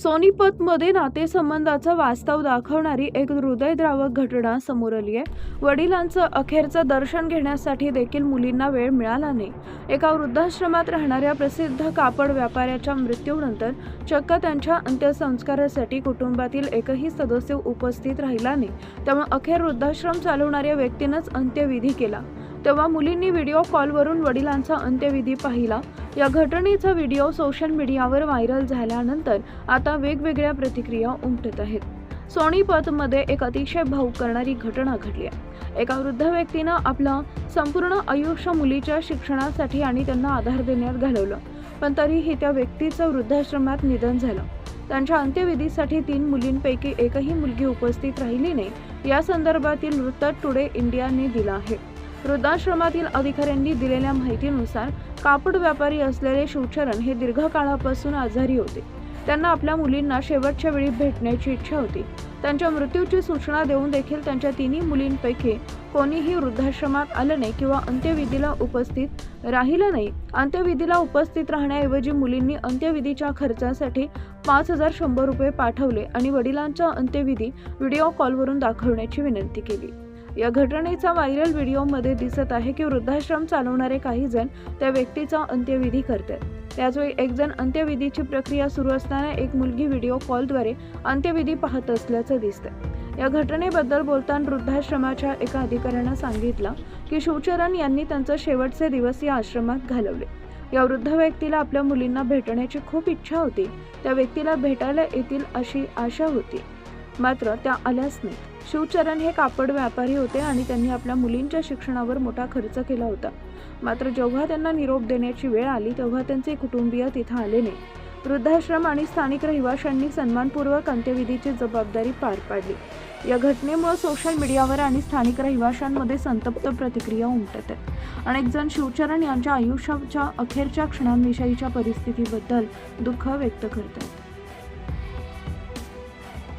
सोनीपतमध्ये नातेसंबंधाचं वास्तव दाखवणारी एक हृदयद्रावक घटना समोर आली आहे। वडिलांचं अखेरचं दर्शन घेण्यासाठी देखील मुलींना वेळ मिळाला नाही। एका वृद्धाश्रमात राहणाऱ्या प्रसिद्ध कापड व्यापाऱ्याच्या मृत्यूनंतर चक्क त्यांच्या अंत्यसंस्कारासाठी कुटुंबातील एकही सदस्य उपस्थित राहिला नाही। त्यामुळे अखेर वृद्धाश्रम चालवणाऱ्या व्यक्तीनंच अंत्यविधी केला। तेव्हा मुलींनी व्हिडिओ कॉलवरून वडिलांचा अंत्यविधी पाहिला। या घटनेचा व्हिडिओ सोशल मीडियावर व्हायरल झाल्यानंतर आता वेगवेगळ्या प्रतिक्रिया उमटत आहेत। सोनीपतमध्ये एक अतिशय भावुक करणारी घटना घडली आहे। एका वृद्ध व्यक्तीनं आपलं संपूर्ण आयुष्य मुलीच्या शिक्षणासाठी आणि त्यांना आधार देण्यात घालवलं, पण तरीही त्या वृद्धाचं वृद्धाश्रमात निधन झालं। त्यांच्या अंत्यविधीसाठी 3 मुलींपैकी एकही मुलगी उपस्थित राहिली नाही। या संदर्भातील वृत्त टुडे इंडियाने दिला आहे। वृद्धाश्रमातील अधिकाऱ्यांनी दिलेल्या माहितीनुसार कापड व्यापारी असलेले शिवचरण हे दीर्घकाळापासून आजारी होते। त्यांना आपल्या मुलींना शेवटच्या वेळी भेटण्याची इच्छा होती। त्यांच्या मृत्यूची सूचना देऊन देखील त्यांच्या 3 मुलींपैकी कोणीही वृद्धाश्रमात आलं नाही किंवा अंत्यविधीला उपस्थित राहिलं नाही। अंत्यविधीला उपस्थित राहण्याऐवजी मुलींनी अंत्यविधीच्या खर्चासाठी 5100 रुपये पाठवले आणि वडिलांचा अंत्यविधी व्हिडिओ कॉलवरून दाखवण्याची विनंती केली। या घटनेचा व्हायरल व्हिडिओमध्ये दिसत आहे की वृद्धाश्रम चालवणारे काही जण त्या व्यक्तीचा अंत्यविधी करतात। त्याचवेळी एक जण अंत्यविधीची प्रक्रिया सुरू असताना एक मुलगी व्हिडिओ कॉलद्वारे अंत्यविधी पाहत असल्याचं दिसतंय। या घटनेबद्दल बोलताना वृद्धाश्रमाच्या एका अधिकाऱ्यानं सांगितलं की शिवचरण यांनी त्यांचे शेवटचे दिवस या आश्रमात घालवले। या वृद्ध व्यक्तीला आपल्या मुलींना भेटण्याची खूप इच्छा होती। त्या व्यक्तीला भेटायला येतील अशी आशा होती, मात्र त्या आल्याच नाहीत। शिवचरण हे कापड व्यापारी होते आणि त्यांनी आपल्या मुलींच्या शिक्षणावर मोठा खर्च केला होता। मात्र जेव्हा त्यांना निरोप देण्याची वेळ आली तेव्हा त्यांचे कुटुंबीय तिथे आले नाही। वृद्धाश्रम आणि स्थानिक रहिवाशांनी सन्मानपूर्वक अंत्यविधीची जबाबदारी पार पाडली। या घटनेमुळे सोशल मीडियावर आणि स्थानिक रहिवाशांमध्ये संतप्त प्रतिक्रिया उमटत आहेत। अनेक जण शिवचरण यांच्या आयुष्याच्या अखेरच्या क्षणांविषयीच्या परिस्थितीबद्दल दुःख व्यक्त करतात।